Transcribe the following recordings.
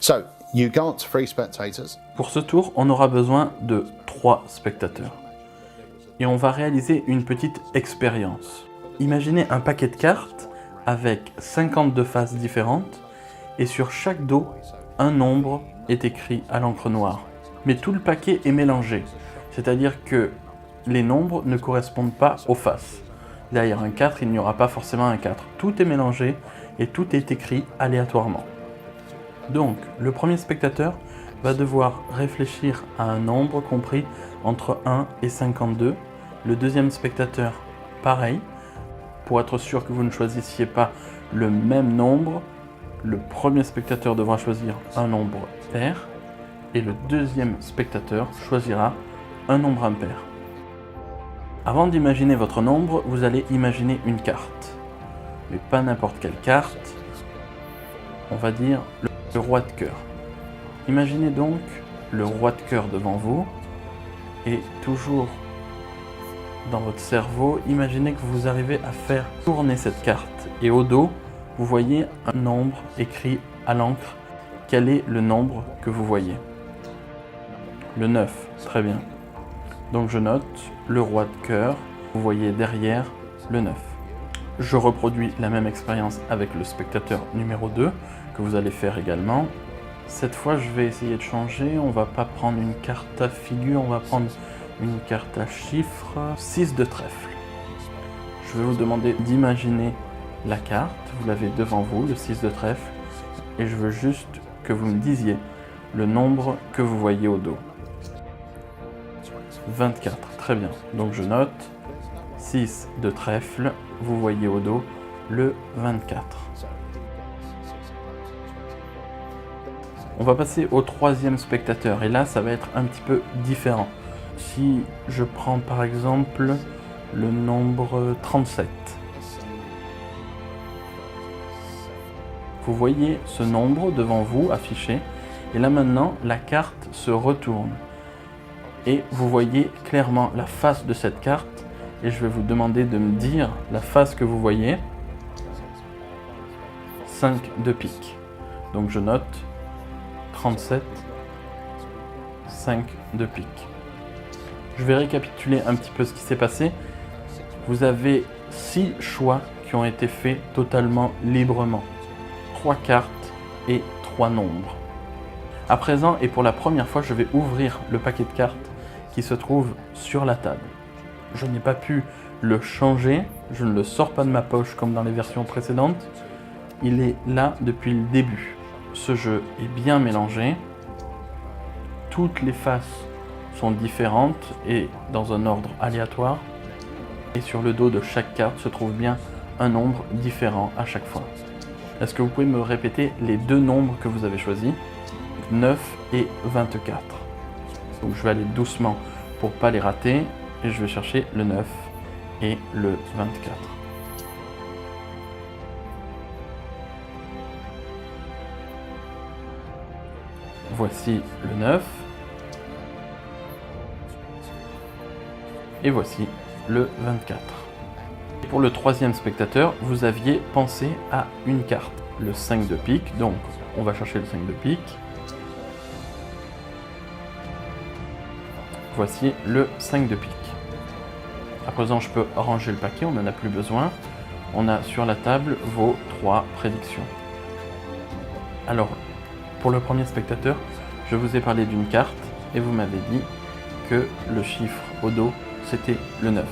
So, you got 3 spectators. Pour ce tour, on aura besoin de 3 spectateurs. Et on va réaliser une petite expérience. Imaginez un paquet de cartes avec 52 faces différentes et sur chaque dos, un nombre est écrit à l'encre noire. Mais tout le paquet est mélangé, c'est-à-dire que les nombres ne correspondent pas aux faces. Derrière un 4, il n'y aura pas forcément un 4. Tout est mélangé et tout est écrit aléatoirement. Donc, le premier spectateur va devoir réfléchir à un nombre compris entre 1 et 52. Le deuxième spectateur, pareil. Pour être sûr que vous ne choisissiez pas le même nombre, le premier spectateur devra choisir un nombre pair et le deuxième spectateur choisira un nombre impair. Avant d'imaginer votre nombre, vous allez imaginer une carte. Mais pas n'importe quelle carte, on va dire le roi de cœur. Imaginez donc le roi de cœur devant vous et toujours dans votre cerveau, imaginez que vous arrivez à faire tourner cette carte et au dos, vous voyez un nombre écrit à l'encre. Quel est le nombre que vous voyez? Le 9, très bien. Donc je note le roi de cœur, vous voyez derrière le 9. Je reproduis la même expérience avec le spectateur numéro 2 que vous allez faire également. Cette fois je vais essayer de changer, on va pas prendre une carte à figure, on va prendre une carte à chiffres, 6 de trèfle. Je vais vous demander d'imaginer la carte, vous l'avez devant vous, le 6 de trèfle, et je veux juste que vous me disiez le nombre que vous voyez au dos. 24, très bien. Donc je note 6 de trèfle, vous voyez au dos le 24. On va passer au troisième spectateur et là ça va être un petit peu différent. Si je prends par exemple le nombre 37. Vous voyez ce nombre devant vous affiché et là maintenant la carte se retourne. Et vous voyez clairement la face de cette carte et je vais vous demander de me dire la face que vous voyez. 5 de pique. Donc je note 37, 5 de pique. Je vais récapituler un petit peu ce qui s'est passé. Vous avez 6 choix qui ont été faits totalement librement. 3 cartes et 3 nombres. À présent et pour la première fois, je vais ouvrir le paquet de cartes qui se trouve sur la table. Je n'ai pas pu le changer, je ne le sors pas de ma poche comme dans les versions précédentes. Il est là depuis le début. Ce jeu est bien mélangé. Toutes les faces sont différentes et dans un ordre aléatoire. Et sur le dos de chaque carte se trouve bien un nombre différent à chaque fois. Est-ce que vous pouvez me répéter les deux nombres que vous avez choisis? 9 et 24. Donc je vais aller doucement pour pas les rater et je vais chercher le 9 et le 24. Voici le 9 et voici le 24. Et pour le troisième spectateur, vous aviez pensé à une carte, le 5 de pique, donc on va chercher le 5 de pique. Voici le 5 de pique. À présent, je peux ranger le paquet, on n'en a plus besoin. On a sur la table vos 3 prédictions. Alors, pour le premier spectateur, je vous ai parlé d'une carte et vous m'avez dit que le chiffre au dos, c'était le 9.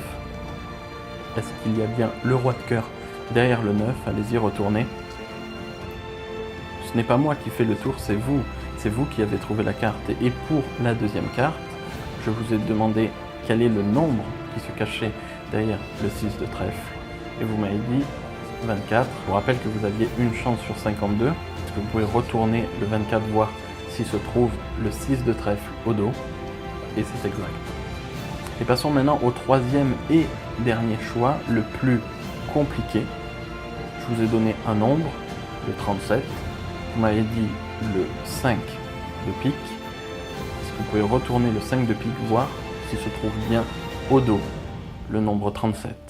Est-ce qu'il y a bien le roi de cœur derrière le 9? Allez-y, retournez. Ce n'est pas moi qui fais le tour, c'est vous. C'est vous qui avez trouvé la carte. Et pour la deuxième carte, je vous ai demandé quel est le nombre qui se cachait derrière le 6 de trèfle. Et vous m'avez dit 24. Je vous rappelle que vous aviez une chance sur 52. Est-ce que vous pouvez retourner le 24, voir s'il se trouve le 6 de trèfle au dos? Et c'est exact. Et passons maintenant au troisième et dernier choix, le plus compliqué. Je vous ai donné un nombre, le 37. Vous m'avez dit le 5 de pique. Est-ce que vous pouvez retourner le 5 de pique, voir s'il se trouve bien au dos, le nombre 37?